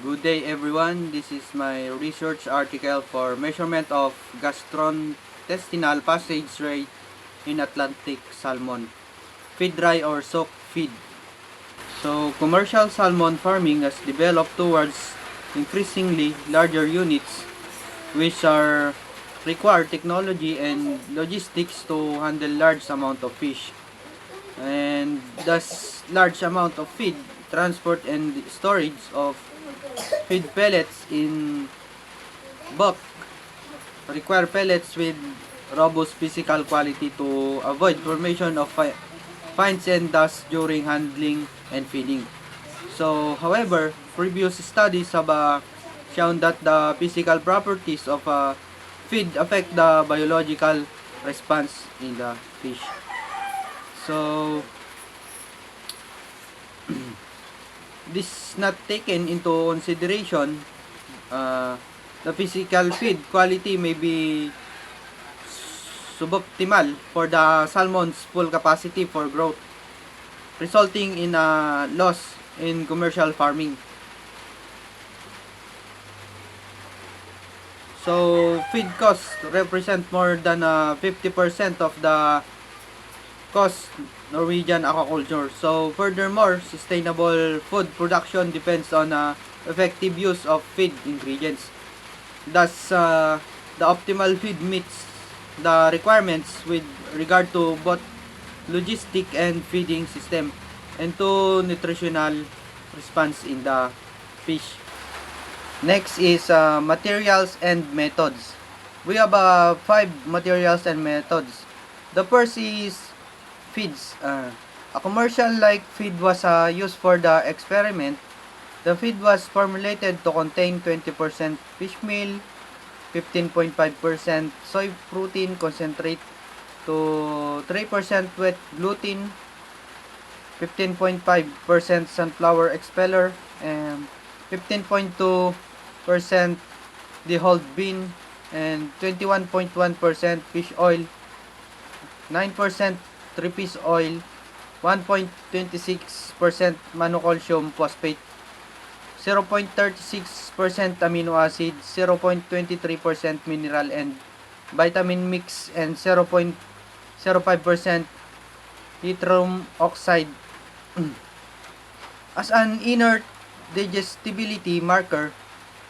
Good day everyone, this is my research article for measurement of gastrointestinal passage rate in Atlantic salmon, feed dry or soak feed. So commercial salmon farming has developed towards increasingly larger units which are require technology and logistics to handle large amount of fish. And thus large amount of feed, transport and storage of feed pellets in bulk require pellets with robust physical quality to avoid formation of fines and dust during handling and feeding. So, however, previous studies have shown that the physical properties of feed affect the biological response in the fish. So, this not taken into consideration, uh, the physical feed quality may be suboptimal for the salmon's full capacity for growth, resulting in a loss in commercial farming. So, feed costs represent more than 50% of the cost Norwegian aquaculture. So, furthermore, sustainable food production depends on effective use of feed ingredients. Thus, the optimal feed meets the requirements with regard to both logistic and feeding system and to nutritional response in the fish. Next is materials and methods. We have 5 materials and methods. The first is feeds. A commercial like feed was used for the experiment. The feed was formulated to contain 20% fish meal, 15.5% soy protein concentrate to 3% wet gluten, 15.5% sunflower expeller, and 15.2% dehulled bean, and 21.1% fish oil, 9% three-piece oil, 1.26% monoculcium phosphate, 0.36% amino acid, 0.23% mineral and vitamin mix, and 0.05% yttrium oxide. As an inert digestibility marker,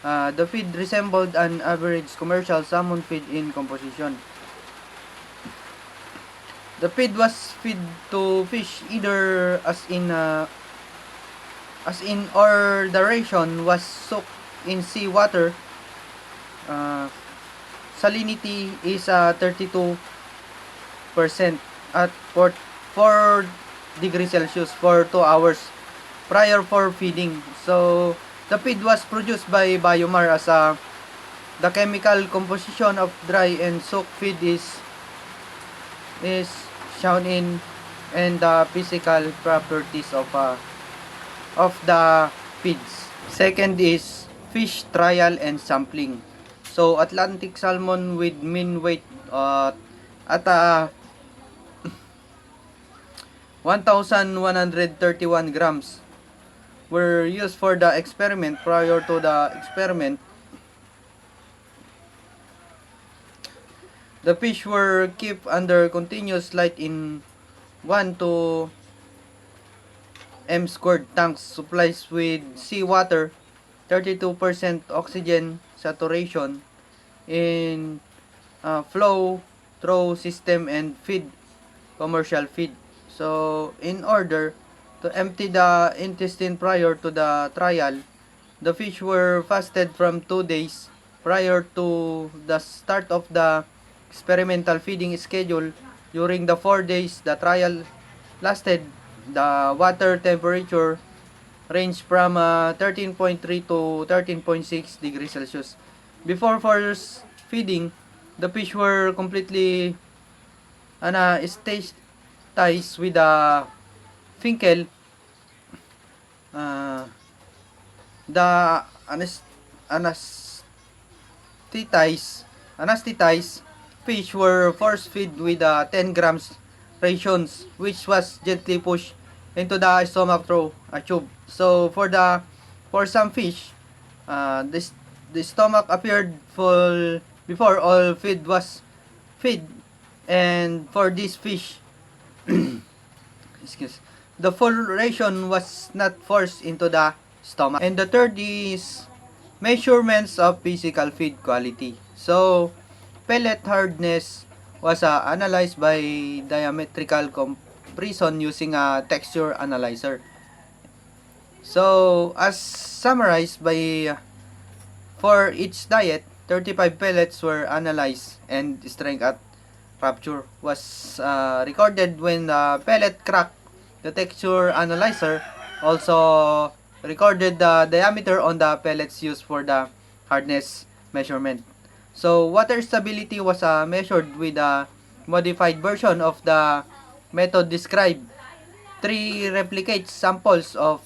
the feed resembled an average commercial salmon feed in composition. The feed was fed to fish either as in or the ration was soaked in seawater. Salinity is 32% at 4 degrees Celsius for 2 hours prior for feeding. So the feed was produced by Biomar as the chemical composition of dry and soaked feed is shown in and the physical properties of the feeds. Second is fish trial and sampling. So Atlantic salmon with mean weight at 1,131 grams were used for the experiment. Prior to the experiment, the fish were kept under continuous light in 1 to m squared tanks supplied with seawater, 32% oxygen saturation in flow through system and feed commercial feed. So in order to empty the intestine prior to the trial, the fish were fasted from 2 days prior to the start of the experimental feeding schedule. During the 4 days the trial lasted, the water temperature ranged from 13.3 to 13.6 degrees Celsius. Before first feeding, the fish were completely anesthetized with a Finkel. The anesthetized fish were force fed with 10 grams rations, which was gently pushed into the stomach through a tube. So for some fish, The stomach appeared full before all feed was feed, and for this fish, excuse, the full ration was not forced into the stomach. And the third is measurements of physical feed quality. So, pellet hardness was analyzed by diametrical comparison using a texture analyzer. So, as summarized by for each diet, 35 pellets were analyzed and strength at rupture was recorded when the pellet cracked. The texture analyzer also recorded the diameter on the pellets used for the hardness measurement. So, water stability was measured with a modified version of the method described. 3 replicate samples of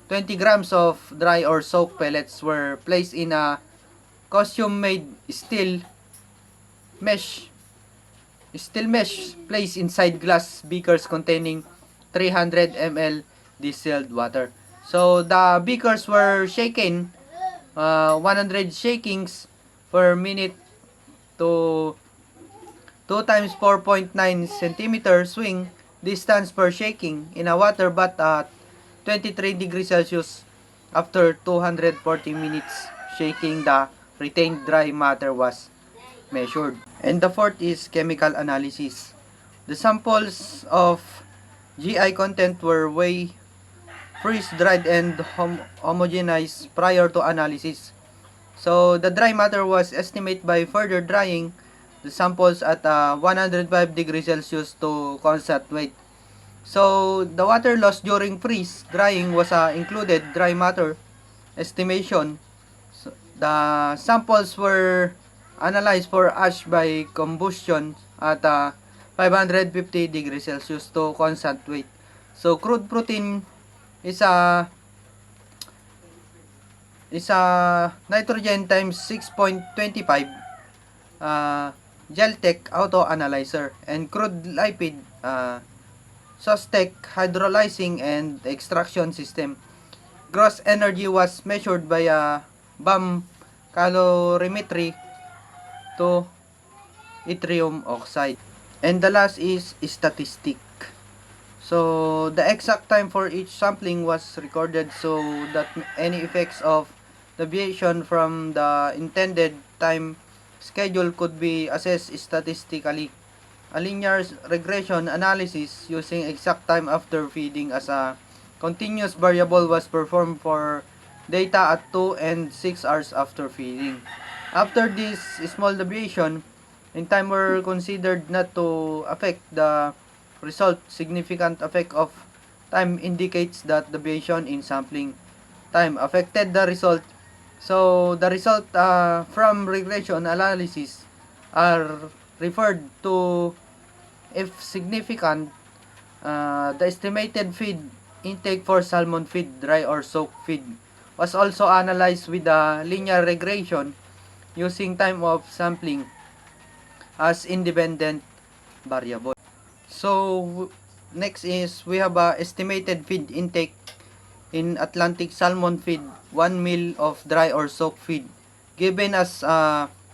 20 grams of dry or soaked pellets were placed in a costume-made mesh steel mesh placed inside glass beakers containing 300 ml distilled water. So the beakers were shaken 100 shakings per minute to 2 times 4.9 centimeter swing distance per shaking in a water bath at 23 degrees Celsius. After 240 minutes shaking, the retained dry matter was measured. And the fourth is chemical analysis. The samples of GI content were weighed, freeze-dried, and homogenized prior to analysis. So the dry matter was estimated by further drying the samples at 105 degrees Celsius to constant weight. So the water loss during freeze drying was included dry matter estimation. So, the samples were analyzed for ash by combustion at 550 degrees Celsius to constant weight. So crude protein is a nitrogen times 6.25 Geltec auto analyzer, and crude lipid Sostec hydrolyzing and extraction system. Gross energy was measured by a BAM calorimetry to yttrium oxide. And the last is statistic. So the exact time for each sampling was recorded so that any effects of deviation from the intended time schedule could be assessed statistically. A linear regression analysis using exact time after feeding as a continuous variable was performed for data at 2 and 6 hours after feeding. After this small deviation in time were considered not to affect the result. Significant effect of time indicates that deviation in sampling time affected the result. So the result from regression analysis are referred to if significant. The estimated feed intake for salmon feed, dry or soaked feed, was also analyzed with a linear regression using time of sampling as independent variable. So next is we have a estimated feed intake in Atlantic salmon feed, 1 meal of dry or soaked feed given as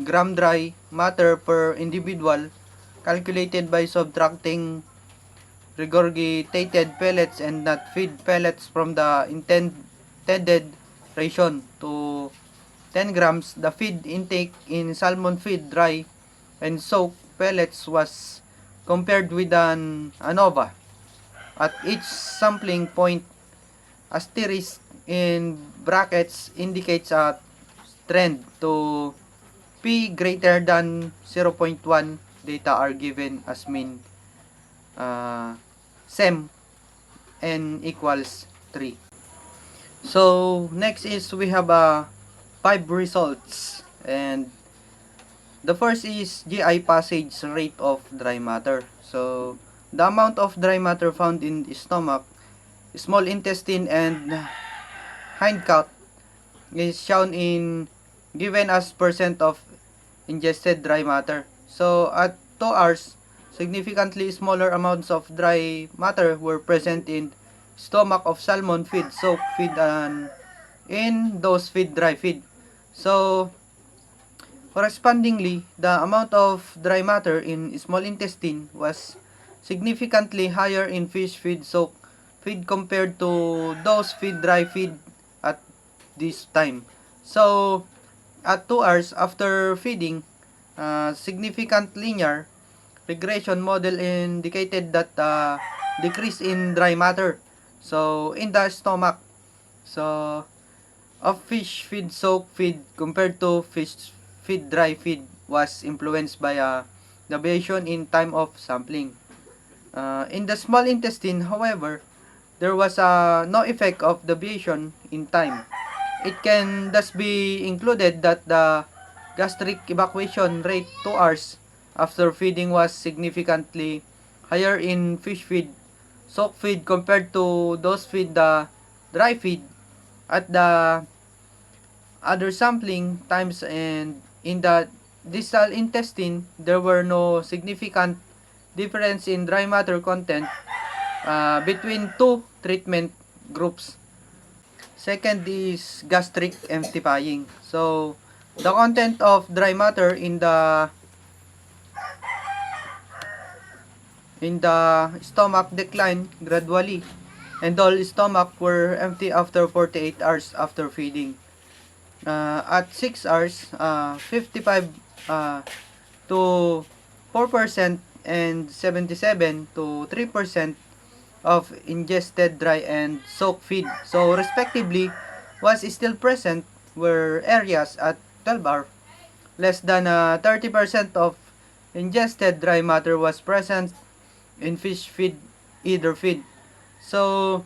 gram dry matter per individual, calculated by subtracting regurgitated pellets and not feed pellets from the intended ration to 10 grams. The feed intake in salmon feed, dry and soaked pellets was compared with an ANOVA. At each sampling point, asterisk in brackets indicates a trend to P greater than 0.1. Data are given as mean. SEM n equals 3. So next is we have 5 results, and the first is GI passage rate of dry matter. So the amount of dry matter found in the stomach, small intestine, and hindgut is shown in given as percent of ingested dry matter. So at 2 hours, significantly smaller amounts of dry matter were present in stomach of salmon feed, soaked feed, and in those feed, dry feed. So, correspondingly, the amount of dry matter in small intestine was significantly higher in fish feed soak feed compared to those feed dry feed at this time. So, at 2 hours after feeding, significant linear regression model indicated that decrease in dry matter. So, in the stomach, so of fish feed soak feed compared to fish feed dry feed was influenced by deviation in time of sampling. In the small intestine, however, there was no effect of deviation in time. It can thus be included that the gastric evacuation rate 2 hours after feeding was significantly higher in fish feed soak feed compared to those feed the dry feed at the other sampling times, and in the distal intestine there were no significant difference in dry matter content between two treatment groups. Second is gastric emptying. So the content of dry matter in the stomach declined gradually, and all stomach were empty after 48 hours after feeding. At 6 hours, 55 to 4% and 77 to 3% of ingested dry and soak feed, so respectively, was still present, were areas at 12 hour less than 30% of ingested dry matter was present in fish feed, either feed. So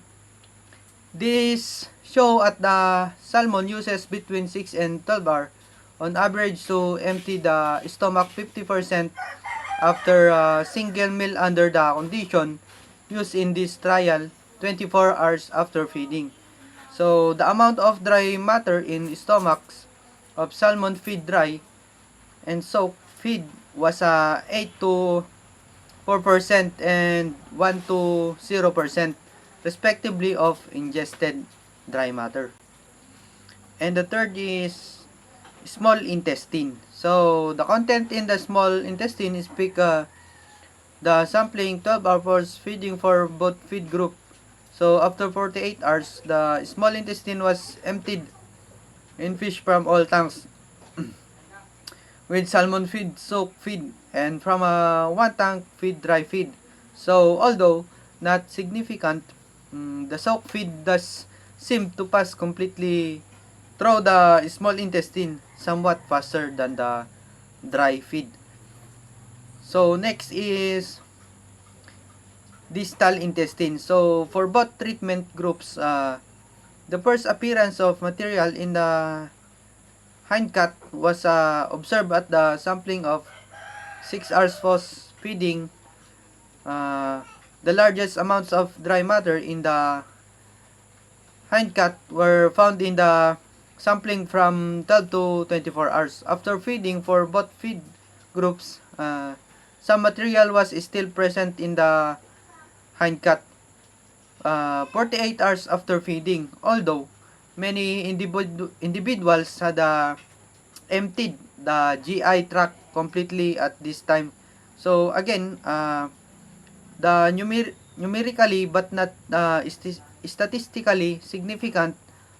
this show at the salmon uses between 6 and 12 hour on average to empty the stomach 50% after a single meal under the condition used in this trial 24 hours after feeding. So the amount of dry matter in stomachs of salmon feed dry and soak feed was 8 to 4% and 1 to 0% respectively of ingested dry matter. And the third is small intestine. So the content in the small intestine is pick the sampling 12 hours feeding for both feed group. So after 48 hours, the small intestine was emptied in fish from all tanks with salmon feed, soak feed, and from one tank feed dry feed. So although not significant, the soak feed does seem to pass completely through the small intestine somewhat faster than the dry feed. So next is distal intestine. So for both treatment groups, the first appearance of material in the hindcut was observed at the sampling of 6 hours post feeding. The largest amounts of dry matter in the hindcut were found in the sampling from 12 to 24 hours. After feeding for both feed groups, some material was still present in the hindcut 48 hours after feeding, although many individuals had emptied the GI tract completely at this time. So again, the numerically but not statistically significant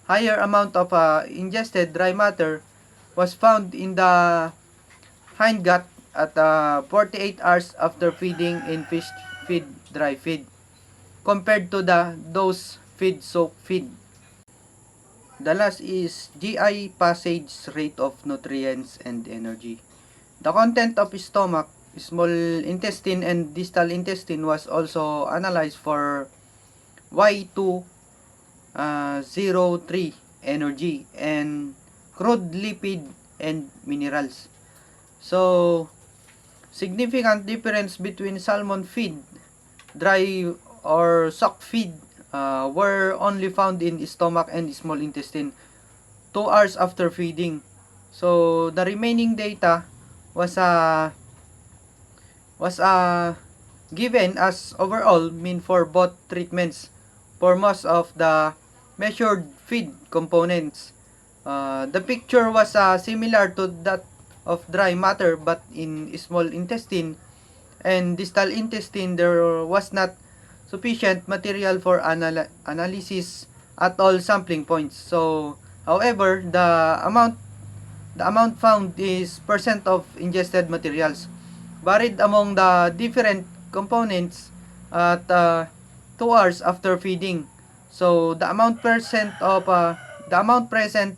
higher amount of ingested dry matter was found in the hindgut at 48 hours after feeding in fish feed dry feed compared to the dose feed soak feed. The last is GI passage rate of nutrients and energy. The content of stomach, small intestine, and distal intestine was also analyzed for Y203 energy and crude lipid and minerals. So, significant difference between salmon feed, dry or sock feed were only found in stomach and small intestine 2 hours after feeding. So the remaining data was given as overall mean for both treatments for most of the measured feed components. The picture was similar to that of dry matter, but in small intestine and distal intestine there was not sufficient material for analysis at all sampling points. So, however, the amount found is percent of ingested materials varied among the different components at 2 hours after feeding. So, the amount present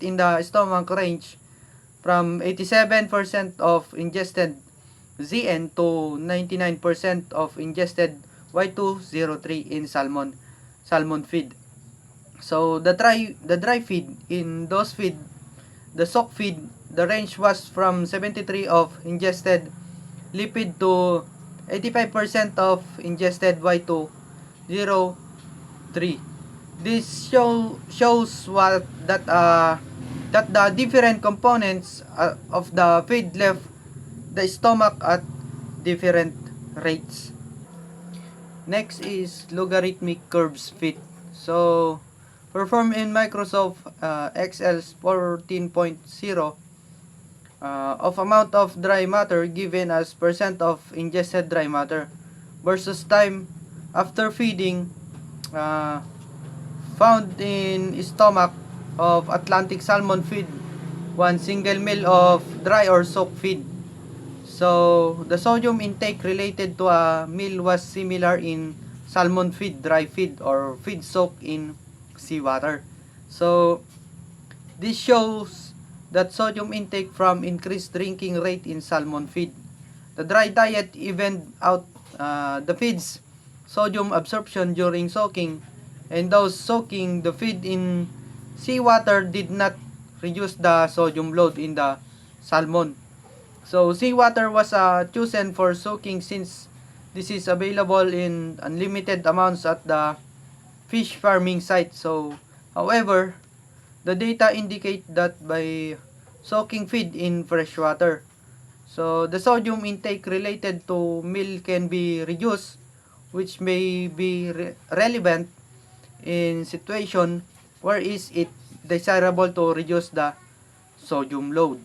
in the stomach range from 87% of ingested ZN to 99% of ingested Y203 in salmon feed. So the dry feed in those feed, the soak feed, the range was from 73 of ingested lipid to 85% of ingested Y203. This shows that the different components of the feed left the stomach at different rates. Next is logarithmic curves fit. So, performed in Microsoft Excel 14.0 of amount of dry matter given as percent of ingested dry matter versus time after feeding uh, found in stomach of Atlantic salmon feed, one single meal of dry or soak feed. So, the sodium intake related to a meal was similar in salmon feed, dry feed, or feed soaked in seawater. So, this shows that sodium intake from increased drinking rate in salmon feed. The dry diet evened out the feed's sodium absorption during soaking, and those soaking the feed in seawater did not reduce the sodium load in the salmon. So seawater was chosen for soaking since this is available in unlimited amounts at the fish farming site. So, however, the data indicate that by soaking feed in fresh water, so the sodium intake related to meal can be reduced, which may be relevant in situation where is it desirable to reduce the sodium load.